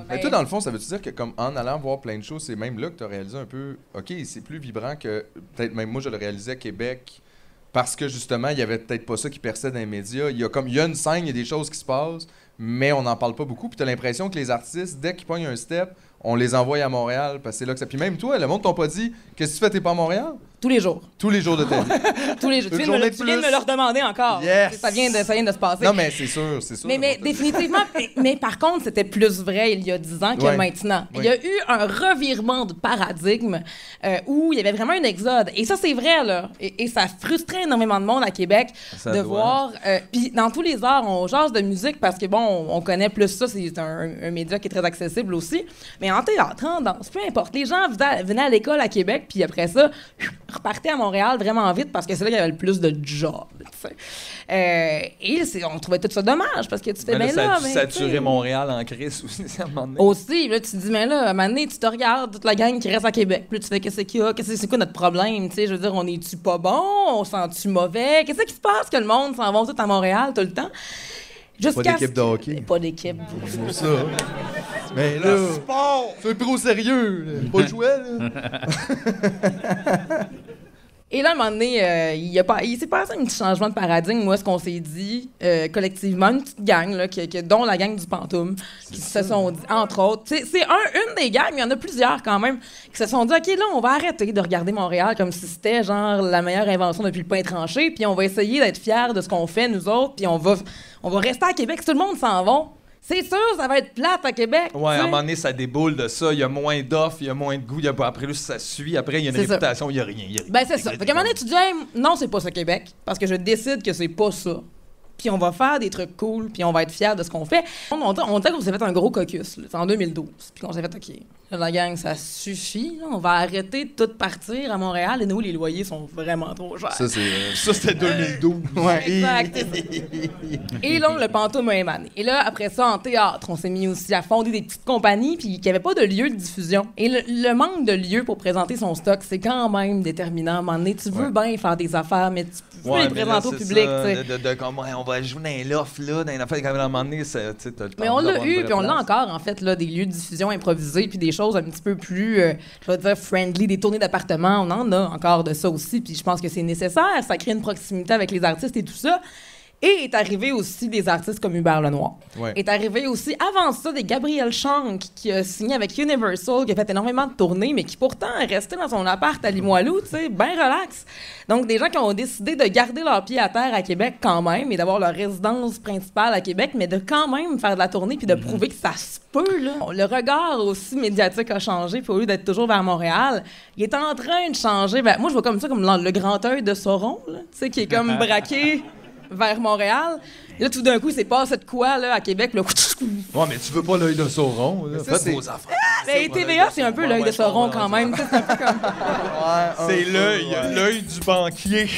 Mais toi, dans le fond, ça veut-tu dire que comme en allant voir plein de choses, c'est même là que tu as réalisé un peu, OK, c'est plus vibrant que peut-être même moi, je le réalisais à Québec parce que justement, il y avait peut-être pas ça qui perçait dans les médias. Il y a une scène, il y a des choses qui se passent, mais on n'en parle pas beaucoup. Puis tu as l'impression que les artistes, dès qu'ils pognent un step, on les envoie à Montréal parce que c'est là que ça. Puis même toi, le monde t'ont pas dit, qu'est-ce que tu fais, t'es pas à Montréal? Tous les jours. Tous les jours de ta vie. Tous les jours. Tu viens de me le redemander encore. Yes. Ça vient de se passer. Non, mais c'est sûr, c'est sûr. Mais définitivement, mais par contre, c'était plus vrai il y a 10 ans que maintenant. Oui. Il y a eu un revirement de paradigme où il y avait vraiment un exode. Et ça, c'est vrai, là. Et ça frustrait énormément de monde à Québec de voir... Puis dans tous les arts, on jase de musique parce que, bon, on connaît plus ça. C'est un média qui est très accessible aussi. Mais en théâtre, en danse, peu importe. Les gens venaient à l'école à Québec, puis après ça... repartait à Montréal vraiment vite parce que c'est là qu'il y avait le plus de jobs. Et on trouvait tout ça dommage parce que tu fais, mais mais là, là... ça a saturé Montréal en crise aussi, à un moment donné. Aussi, là, tu te dis, mais là, à un moment donné, tu te regardes, toute la gang qui reste à Québec, puis tu fais, qu'est-ce qu'il y a? C'est quoi notre problème? Tu sais, je veux dire, on est-tu pas bon? On sent-tu mauvais? Qu'est-ce qui se passe que le monde s'en va tout à Montréal tout le temps? Pas d'équipe de hockey. Pas d'équipe. C'est ça. Mais là, c'est trop sérieux. Là. Pas le jouet, là. Et là, à un moment donné, il s'est passé un petit changement de paradigme. Moi, ce qu'on s'est dit collectivement, une petite gang, là, dont la gang du Pantoum, qui se sont dit, entre autres, c'est une des gangs, mais il y en a plusieurs quand même, qui se sont dit, OK, là, on va arrêter de regarder Montréal comme si c'était genre la meilleure invention depuis le pain tranché, puis on va essayer d'être fiers de ce qu'on fait, nous autres, puis on va rester à Québec. Si tout le monde s'en va, c'est sûr, ça va être plate à Québec. Ouais, t'sais. à un moment donné, ça déboule de ça. Il y a moins d'offres, il y a moins de goût. Après, là, ça suit. Après, il y a une réputation, il n'y a rien. Ben, c'est ça. Fait qu'à un moment donné, tu dis, hey, non, c'est pas ça, Québec. Parce que je décide que c'est pas ça. Puis on va faire des trucs cool, puis on va être fiers de ce qu'on fait. On dit qu'on s'est fait un gros caucus, là, c'est en 2012. Puis qu'on s'est fait, OK, là, la gang, ça suffit. Là, on va arrêter de tout partir à Montréal. Et nous, les loyers sont vraiment trop chers. Ça, c'était 2012. Ouais. Exact. Et là, le Pantoum a émané. Et là, après ça, en théâtre, on s'est mis aussi à fonder des petites compagnies, puis qu'il n'y avait pas de lieu de diffusion. Et le manque de lieu pour présenter son stock, c'est quand même déterminant. À un moment donné, tu veux bien faire des affaires, mais tu peux les présenter au public. Comme, on va jouer dans les lofts, là, dans les affaires, quand même, à un moment donné, t'as le temps. Mais on l'a eu, puis on l'a encore, en fait, là, des lieux de diffusion improvisés, puis des choses un petit peu plus, je vais dire, friendly, des tournées d'appartements. On en a encore de ça aussi, puis je pense que c'est nécessaire. Ça crée une proximité avec les artistes et tout ça. Et est arrivé aussi des artistes comme Hubert Lenoir. Ouais. Est arrivé aussi, avant ça, des Gabriel Shank, qui a signé avec Universal, qui a fait énormément de tournées, mais qui pourtant est resté dans son appart à Limoilou, tu sais, bien relax. Donc, des gens qui ont décidé de garder leur pied à terre à Québec quand même, et d'avoir leur résidence principale à Québec, mais de quand même faire de la tournée, puis de prouver que ça se peut, là. Le regard aussi médiatique a changé, puis au lieu d'être toujours vers Montréal, il est en train de changer. Ben, moi, je vois comme ça, comme le grand œil de Sauron, là, tu sais, qui est comme braqué vers Montréal. Là, tout d'un coup, c'est passé de quoi, là, à Québec, là? Ouais, mais tu veux pas l'œil de Sauron, là. Faites vos affaires. Mais TVA, c'est un peu l'œil de Sauron, quand même. C'est un peu comme... C'est l'œil du banquier.